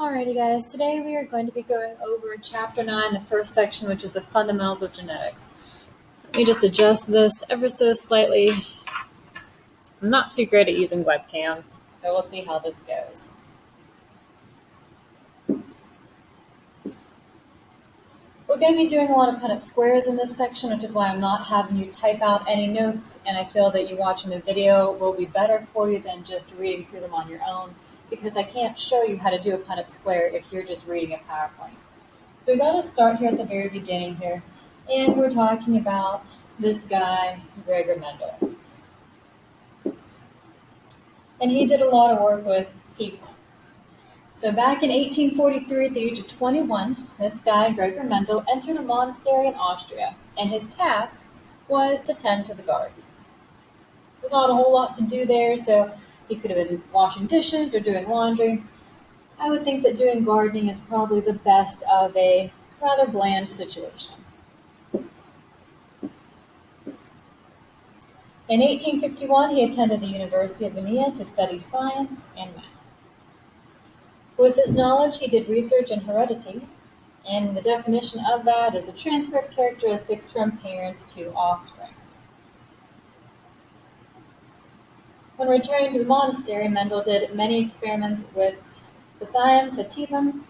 Alrighty guys, today we are going to be going over Chapter 9, the first section, which is the fundamentals of genetics. Let me just adjust this ever so slightly. I'm not too great at using webcams, so we'll see how this goes. We're going to be doing a lot of Punnett squares in this section, which is why I'm not having you type out any notes, and I feel that you watching the video will be better for you than just reading through them on your own, because I can't show you how to do a Punnett square if you're just reading a PowerPoint. So we got to start here at the very beginning here, and we're talking about this guy, Gregor Mendel. And he did a lot of work with pea plants. So back in 1843, at the age of 21, this guy, Gregor Mendel, entered a monastery in Austria, and his task was to tend to the garden. There's not a whole lot to do there, so he could have been washing dishes or doing laundry. I would think that doing gardening is probably the best of a rather bland situation. In 1851, he attended the University of Vienna to study science and math. With his knowledge, he did research in heredity, and the definition of that is a transfer of characteristics from parents to offspring. When returning to the monastery, Mendel did many experiments with Physaeum sativum,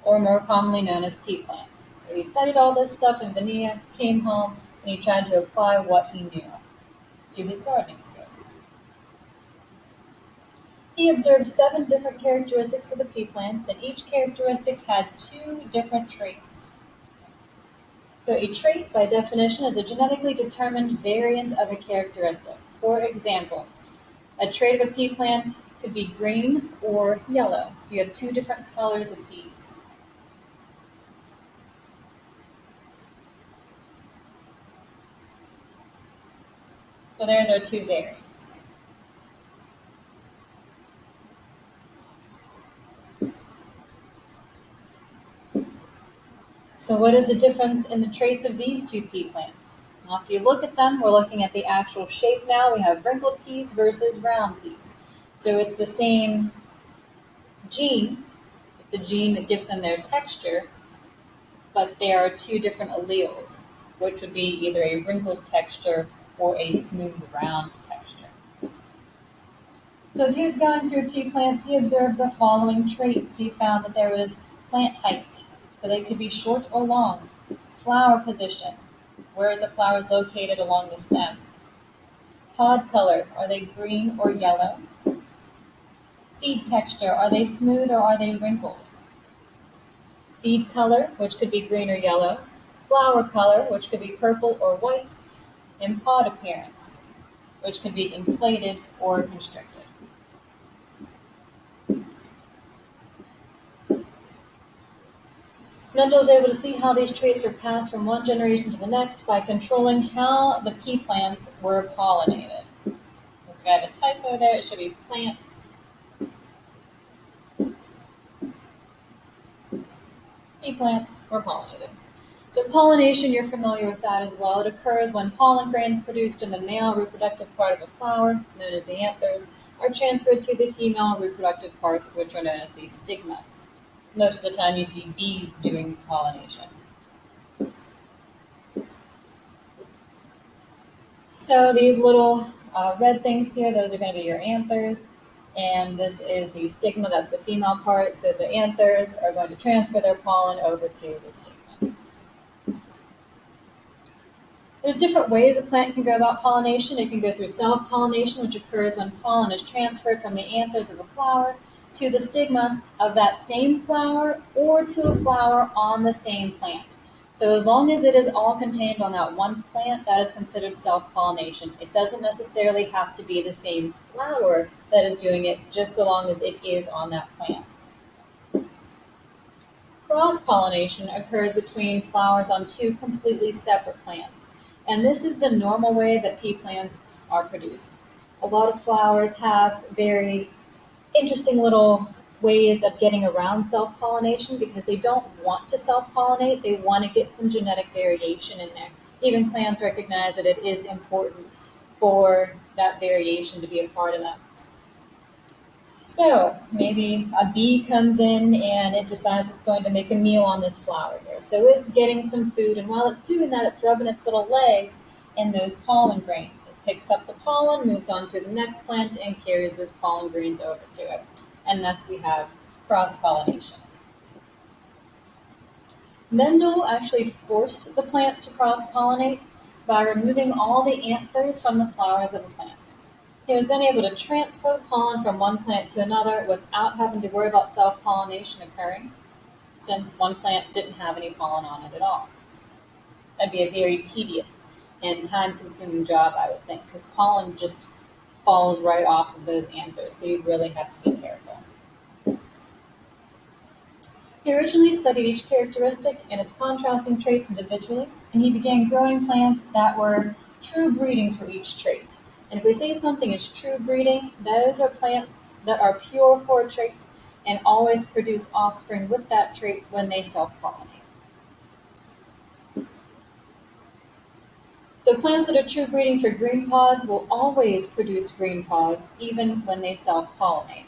or more commonly known as pea plants. So he studied all this stuff in Vienna, came home, and he tried to apply what he knew to his gardening skills. He observed 7 different characteristics of the pea plants, and each characteristic had 2 different traits. So a trait, by definition, is a genetically determined variant of a characteristic. For example, a trait of a pea plant could be green or yellow, so you have 2 different colors of peas. So there's our 2 variants. So what is the difference in the traits of these 2 pea plants? Well, if you look at them, we're looking at the actual shape now. We have wrinkled peas versus round peas. So it's the same gene. It's a gene that gives them their texture, but there are 2 different alleles, which would be either a wrinkled texture or a smooth, round texture. So as he was going through pea plants, he observed the following traits. He found that there was plant height, so they could be short or long. Flower position, where are the flowers located along the stem? Pod color, are they green or yellow? Seed texture, are they smooth or are they wrinkled? Seed color, which could be green or yellow. Flower color, which could be purple or white. And pod appearance, which could be inflated or constricted. Mendel was able to see how these traits were passed from one generation to the next by controlling how the pea plants were pollinated. There's a guy with a typo there, it should be plants. Pea plants were pollinated. So pollination, you're familiar with that as well. It occurs when pollen grains produced in the male reproductive part of a flower, known as the anthers, are transferred to the female reproductive parts, which are known as the stigma. Most of the time you see bees doing pollination. So these little red things here, those are going to be your anthers. And this is the stigma, that's the female part. So the anthers are going to transfer their pollen over to the stigma. There's different ways a plant can go about pollination. It can go through self-pollination, which occurs when pollen is transferred from the anthers of a flower to the stigma of that same flower or to a flower on the same plant. So as long as it is all contained on that one plant, that is considered self-pollination. It doesn't necessarily have to be the same flower that is doing it, just so long as it is on that plant. Cross-pollination occurs between flowers on 2 completely separate plants. And this is the normal way that pea plants are produced. A lot of flowers have very interesting little ways of getting around self-pollination because they don't want to self-pollinate. They want to get some genetic variation in there. Even plants recognize that it is important for that variation to be a part of them. So maybe a bee comes in and it decides it's going to make a meal on this flower here. So it's getting some food, and while it's doing that, it's rubbing its little legs in those pollen grains. It picks up the pollen, moves on to the next plant, and carries those pollen grains over to it. And thus we have cross pollination. Mendel actually forced the plants to cross pollinate by removing all the anthers from the flowers of a plant. He was then able to transfer pollen from one plant to another without having to worry about self pollination occurring, since one plant didn't have any pollen on it at all. That'd be a very tedious and time consuming job, I would think, because pollen just falls right off of those anthers, so you really have to be careful. He originally studied each characteristic and its contrasting traits individually, and he began growing plants that were true breeding for each trait. And if we say something is true breeding, those are plants that are pure for a trait and always produce offspring with that trait when they self-pollinate. So plants that are true breeding for green pods will always produce green pods even when they self-pollinate.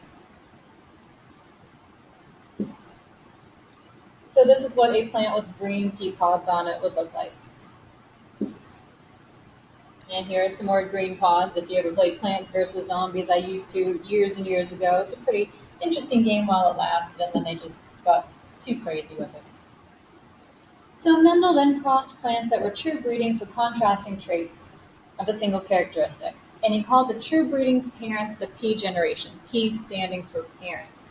So this is what a plant with green pea pods on it would look like. And here are some more green pods. If you ever played Plants vs. Zombies, I used to years and years ago. It's a pretty interesting game while it lasted, and then they just got too crazy with it. So Mendel then crossed plants that were true breeding for contrasting traits of a single characteristic, and he called the true breeding parents the P generation, P standing for parent.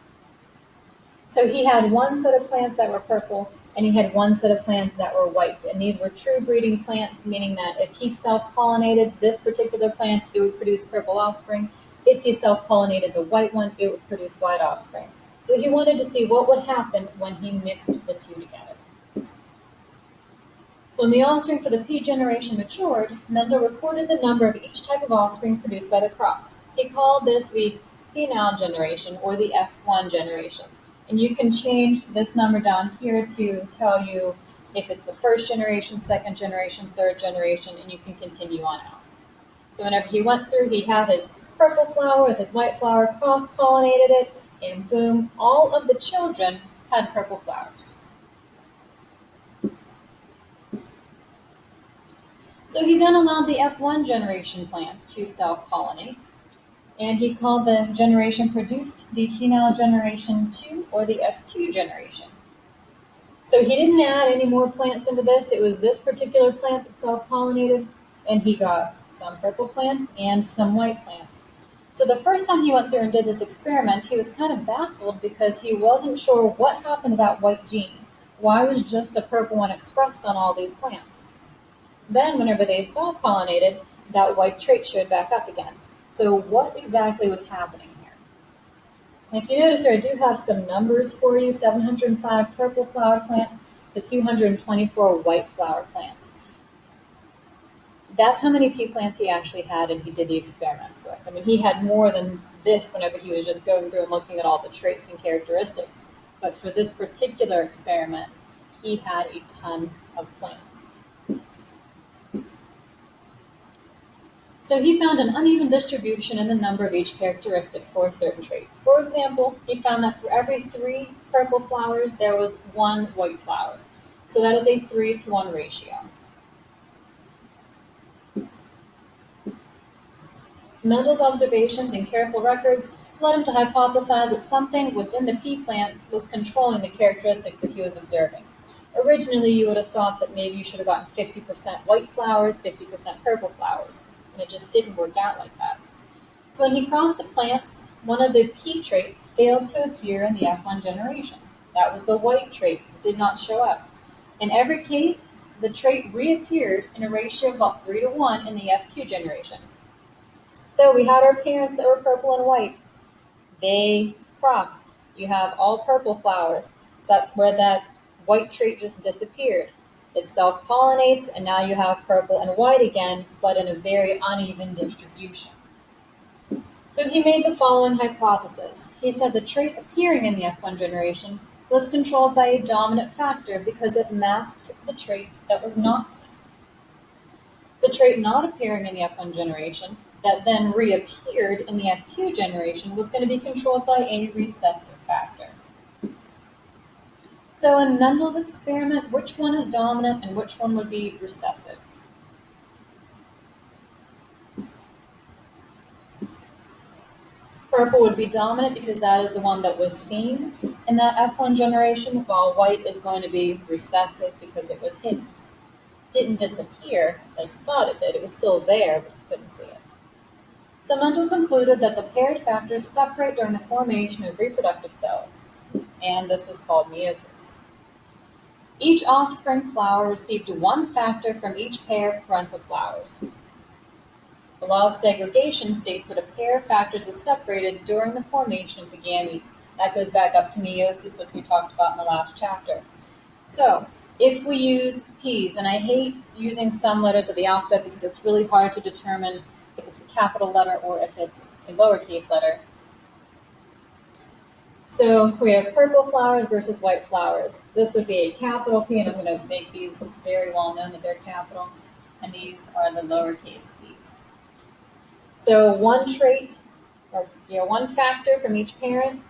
So he had one set of plants that were purple, and he had one set of plants that were white. And these were true breeding plants, meaning that if he self-pollinated this particular plant, it would produce purple offspring. If he self-pollinated the white one, it would produce white offspring. So he wanted to see what would happen when he mixed the two together. When the offspring for the P generation matured, Mendel recorded the number of each type of offspring produced by the cross. He called this the phenol generation, or the F1 generation. And you can change this number down here to tell you if it's the first generation, second generation, third generation, and you can continue on out. So whenever he went through, he had his purple flower with his white flower, cross-pollinated it, and boom, all of the children had purple flowers. So he then allowed the F1 generation plants to self-pollinate, and he called the generation produced the phenol generation 2, or the F2 generation. So he didn't add any more plants into this. It was this particular plant that self-pollinated, and he got some purple plants and some white plants. So the first time he went through and did this experiment, he was kind of baffled because he wasn't sure what happened to that white gene. Why was just the purple one expressed on all these plants? Then whenever they self-pollinated, that white trait showed back up again. So what exactly was happening here? If you notice here, I do have some numbers for you, 705 purple flower plants to 224 white flower plants. That's how many pea plants he actually had and he did the experiments with. I mean, he had more than this whenever he was just going through and looking at all the traits and characteristics. But for this particular experiment, he had a ton of plants. So he found an uneven distribution in the number of each characteristic for a certain trait. For example, he found that for every 3 purple flowers, there was 1 white flower. So that is a 3-to-1 ratio. Mendel's observations and careful records led him to hypothesize that something within the pea plants was controlling the characteristics that he was observing. Originally, you would have thought that maybe you should have gotten 50% white flowers, 50% purple flowers. And it just didn't work out like that. So when he crossed the plants, one of the pea traits failed to appear in the F1 generation. That was the white trait. It did not show up. In every case, the trait reappeared in a ratio of about 3-to-1 in the F2 generation. So we had our parents that were purple and white. They crossed. You have all purple flowers. So that's where that white trait just disappeared. It self-pollinates, and now you have purple and white again, but in a very uneven distribution. So he made the following hypothesis. He said the trait appearing in the F1 generation was controlled by a dominant factor because it masked the trait that was not seen. The trait not appearing in the F1 generation that then reappeared in the F2 generation was going to be controlled by a recessive factor. So in Mendel's experiment, which one is dominant and which one would be recessive? Purple would be dominant because that is the one that was seen in that F1 generation, while white is going to be recessive because it was hidden. It didn't disappear like you thought it did. It was still there, but you couldn't see it. So Mendel concluded that the paired factors separate during the formation of reproductive cells, and this was called meiosis. Each offspring flower received one factor from each pair of parental flowers. The law of segregation states that a pair of factors is separated during the formation of the gametes. That goes back up to meiosis, which we talked about in the last chapter. So, if we use P's, and I hate using some letters of the alphabet because it's really hard to determine if it's a capital letter or if it's a lowercase letter. So we have purple flowers versus white flowers. This would be a capital P, and I'm going to make these very well known that they're capital, and these are the lowercase p's. So one trait, or one factor from each parent.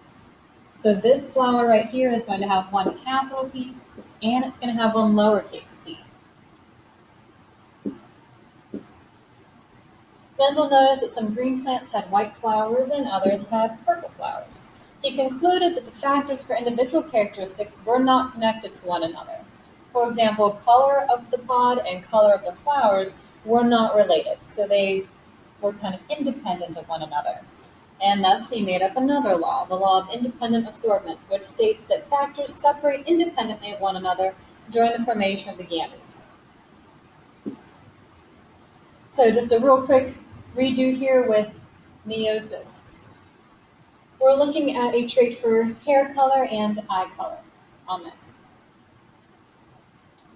So this flower right here is going to have one capital P, and it's going to have one lowercase p. Mendel noticed that some green plants had white flowers and others had purple flowers. He concluded that the factors for individual characteristics were not connected to one another. For example, color of the pod and color of the flowers were not related, so they were kind of independent of one another. And thus he made up another law, the law of independent assortment, which states that factors separate independently of one another during the formation of the gametes. So just a real quick redo here with meiosis. We're looking at a trait for hair color and eye color on this.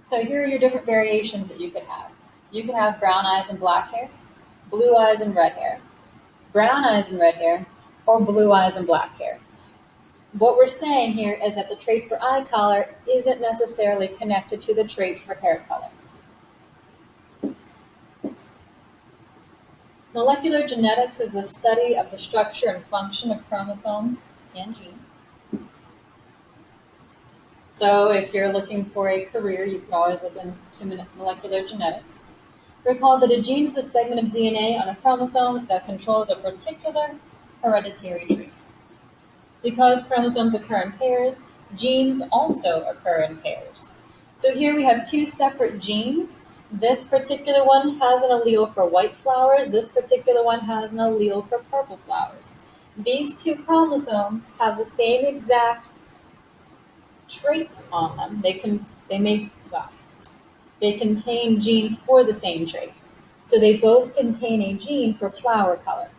So here are your different variations that you could have. You could have brown eyes and black hair, blue eyes and red hair, brown eyes and red hair, or blue eyes and black hair. What we're saying here is that the trait for eye color isn't necessarily connected to the trait for hair color. Molecular genetics is the study of the structure and function of chromosomes and genes. So if you're looking for a career, you can always look into molecular genetics. Recall that a gene is a segment of DNA on a chromosome that controls a particular hereditary trait. Because chromosomes occur in pairs, genes also occur in pairs. So here we have two separate genes. This particular one has an allele for white flowers. This particular one has an allele for purple flowers. These two chromosomes have the same exact traits on them. They contain genes for the same traits. So they both contain a gene for flower color.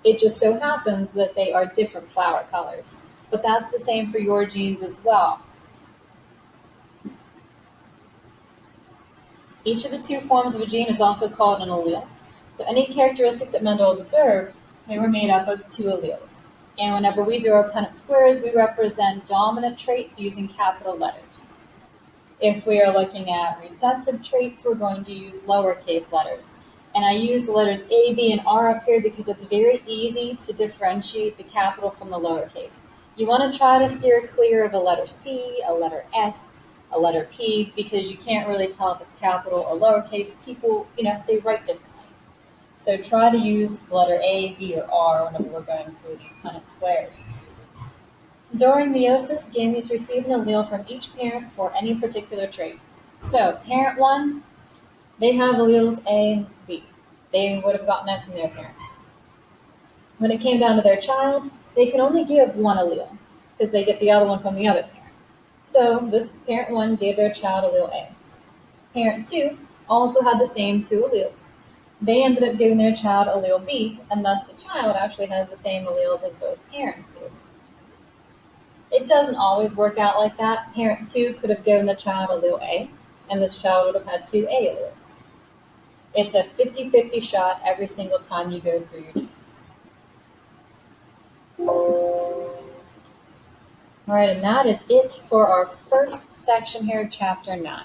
It just so happens that they are different flower colors. But that's the same for your genes as well. Each of the two forms of a gene is also called an allele. So any characteristic that Mendel observed, they were made up of two alleles. And whenever we do our Punnett squares, we represent dominant traits using capital letters. If we are looking at recessive traits, we're going to use lowercase letters. And I use the letters A, B, and R up here because it's very easy to differentiate the capital from the lowercase. You want to try to steer clear of a letter C, a letter S, a letter P, because you can't really tell if it's capital or lowercase. People, they write differently. So try to use the letter A, B, or R whenever we're going through these Punnett squares. During meiosis, gametes receive an allele from each parent for any particular trait. So parent 1, they have alleles A and B. They would have gotten that from their parents. When it came down to their child, they could only give one allele because they get the other one from the other parent. So this parent 1 gave their child allele A. Parent 2 also had the same two alleles. They ended up giving their child allele B, and thus the child actually has the same alleles as both parents do. It doesn't always work out like that. Parent 2 could have given the child allele A, and this child would have had two A alleles. It's a 50-50 shot every single time you go through your genes. All right, and that is it for our first section here, Chapter 9.